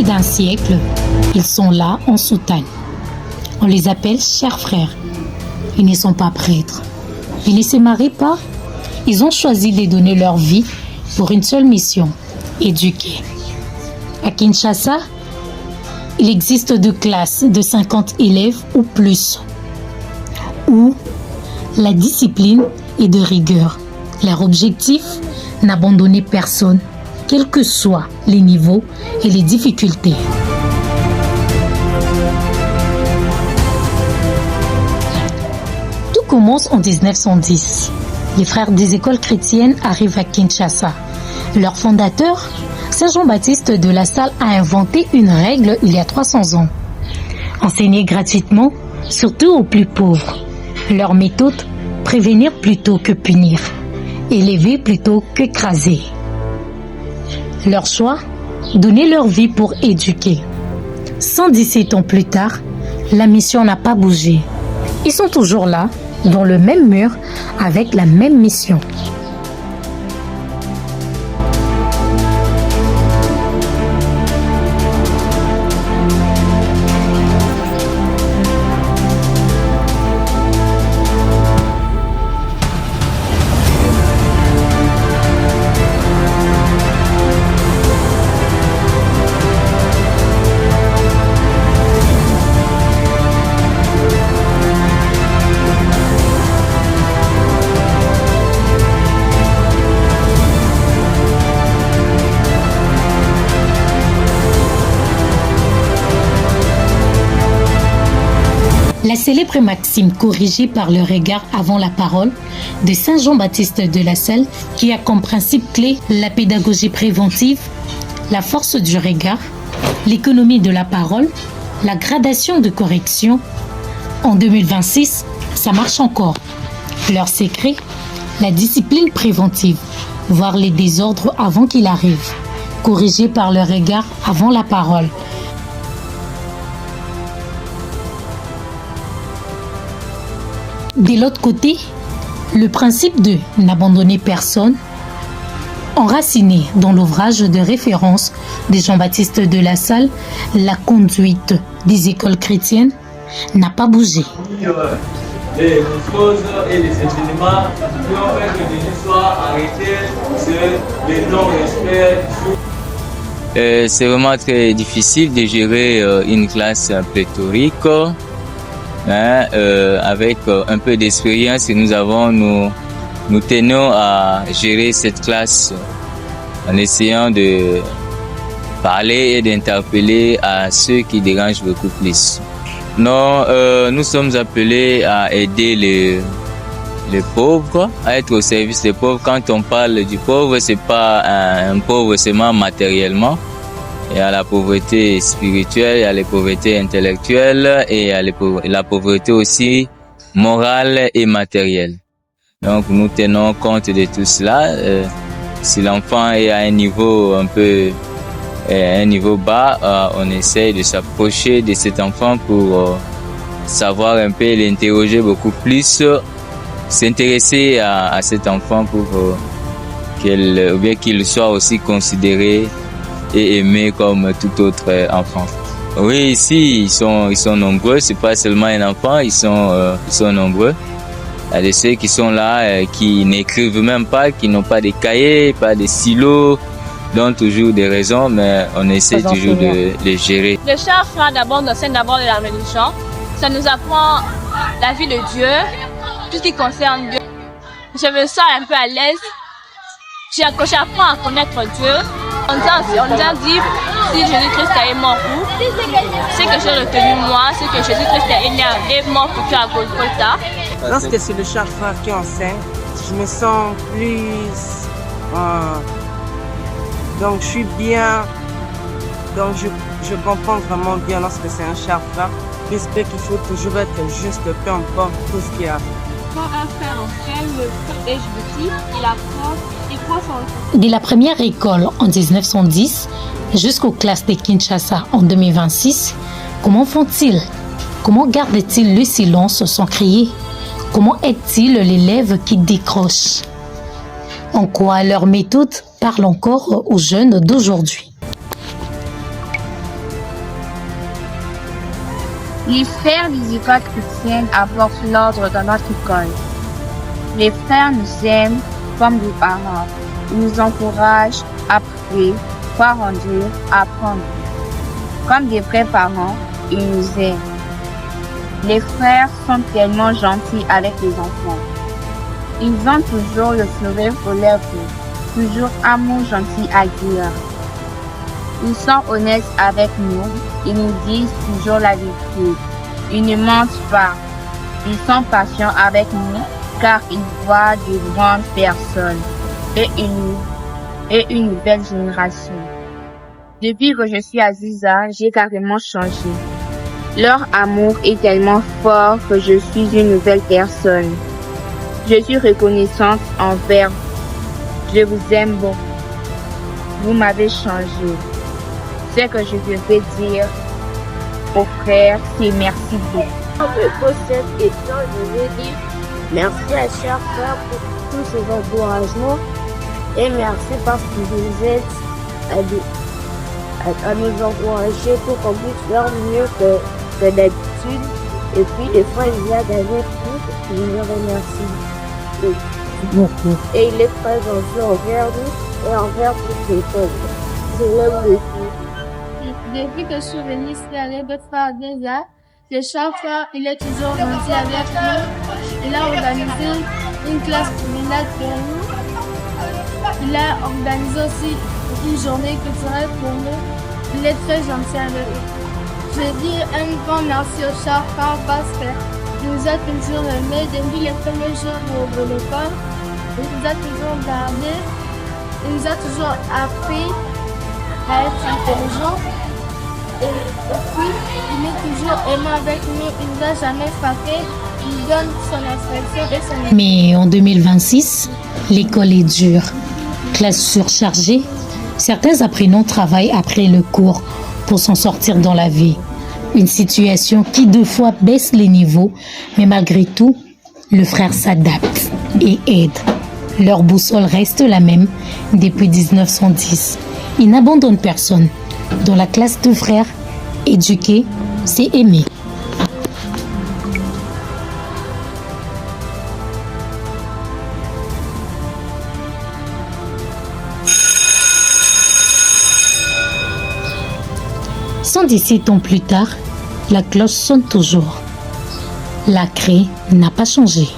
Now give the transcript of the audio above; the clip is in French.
d'un siècle, ils sont là en soutane. On les appelle chers frères. Ils ne sont pas prêtres. Ils ne se marient pas. Ils ont choisi de donner leur vie pour une seule mission, éduquer. À Kinshasa, il existe 2 classes de 50 élèves ou plus, où la discipline est de rigueur. Leur objectif, n'abandonner personne, quels que soient les niveaux et les difficultés. Tout commence en 1910. Les frères des écoles chrétiennes arrivent à Kinshasa. Leur fondateur, Saint Jean-Baptiste de La Salle, a inventé une règle il y a 300 ans. Enseigner gratuitement, surtout aux plus pauvres. Leur méthode, prévenir plutôt que punir. Élever plutôt qu'écraser. Leur choix, donner leur vie pour éduquer. 117 ans plus tard, la mission n'a pas bougé. Ils sont toujours là, dans le même mur, avec la même mission. La célèbre maxime corrigée par le regard avant la parole de Saint Jean-Baptiste de La Salle, qui a comme principe clé la pédagogie préventive, la force du regard, l'économie de la parole, la gradation de correction. En 2026, ça marche encore. Leur secret, la discipline préventive, voir les désordres avant qu'ils arrivent, corrigés par le regard avant la parole. De l'autre côté, le principe de n'abandonner personne, enraciné dans l'ouvrage de référence de Jean-Baptiste de La Salle, la conduite des écoles chrétiennes, n'a pas bougé. Les choses et les événements qui ont fait que l'histoire arrêtée, c'est le non-respect. C'est vraiment très difficile de gérer une classe pléthorique. Avec un peu d'expérience que nous avons, nous tenons à gérer cette classe en essayant de parler et d'interpeller à ceux qui dérangent beaucoup plus. Non, nous sommes appelés à aider les pauvres, à être au service des pauvres. Quand on parle du pauvre, c'est pas un pauvre seulement matériellement. Il y a la pauvreté spirituelle, il y a la pauvreté intellectuelle et il y a la pauvreté aussi morale et matérielle. Donc nous tenons compte de tout cela. Si l'enfant est à un niveau bas, on essaie de s'approcher de cet enfant pour savoir un peu, l'interroger beaucoup plus, s'intéresser à cet enfant pour qu'il soit aussi considéré et aimé comme tout autre enfant. Oui, ici ils sont nombreux. C'est pas seulement un enfant, ils sont nombreux. Il y a de ceux qui sont là, qui n'écrivent même pas, qui n'ont pas de cahiers, pas de stylos, donnent toujours des raisons, mais on essaie toujours de les gérer. Le cher frère d'abord nous enseigne d'abord de la religion. Ça nous apprend la vie de Dieu, tout ce qui concerne Dieu. Je me sens un peu à l'aise. J'apprends à connaître Dieu. On nous a dit, si Jésus-Christ est mort pour, c'est que j'ai retenu moi, c'est que Jésus-Christ est mort pour toi à Golgotha. Lorsque c'est le cher frère qui enseigne, je me sens plus... donc je suis bien, donc je comprends vraiment bien lorsque c'est un cher frère. J'espère qu'il faut toujours être juste, peu importe tout ce qu'il y a. Quand un frère enseigne, le frère est petit, il apprend son... De la première école en 1910 jusqu'aux classes de Kinshasa en 2026, comment font-ils? Comment gardent-ils le silence sans crier? Comment aident-ils l'élève qui décroche? En quoi leur méthode parle encore aux jeunes d'aujourd'hui? Les frères des écoles chrétiennes apportent l'ordre dans notre école. Les frères nous aiment comme des parents. Ils nous encouragent à prier, croire en Dieu, à apprendre. Comme des vrais parents, ils nous aiment. Les frères sont tellement gentils avec les enfants. Ils ont toujours le sourire aux lèvres, toujours un mot gentil à dire. Ils sont honnêtes avec nous, ils nous disent toujours la vérité. Ils ne mentent pas. Ils sont patients avec nous car ils voient de grandes personnes et une nouvelle génération. Depuis que je suis à Ziza, j'ai carrément changé. Leur amour est tellement fort que je suis une nouvelle personne. Je suis reconnaissante envers vous. Je vous aime beaucoup. Vous m'avez changé. Ce que je devais dire aux frères, c'est merci beaucoup. Pour cette question, je veux dire merci à chaque frère pour tous ces encouragements et merci parce qu'ils nous aident à nous encourager pour qu'on puisse faire mieux que d'habitude. Et puis, des fois, il y a des trucs qui nous remercient. Et il est très gentil envers nous et envers toutes les choses. Je l'aime beaucoup. Depuis que je suis venue ici à l'Ébé-Frère déjà, le chauffeur, il est toujours gentil avec nous. Il a organisé une classe criminelle pour nous. Il a organisé aussi une journée culturelle pour nous. Il est très gentil avec nous. Je dis un grand merci au chauffeur parce qu'il nous a toujours aimés depuis les premiers jours de l'école. Il nous a toujours gardé. Il nous a toujours appris à être intelligent. Et puis, il est toujours aimant avec nous, il ne nous a jamais frappé, il donne son instruction et son... Mais en 2026, l'école est dure. Classe surchargée, certains apprenants travaillent après le cours pour s'en sortir dans la vie. Une situation qui deux fois baisse les niveaux, mais malgré tout, le frère s'adapte et aide. Leur boussole reste la même depuis 1910. Ils n'abandonnent personne. Dans la classe de frères, éduquer, c'est aimer. Sans 17 ans plus tard, la cloche sonne toujours. La craie n'a pas changé.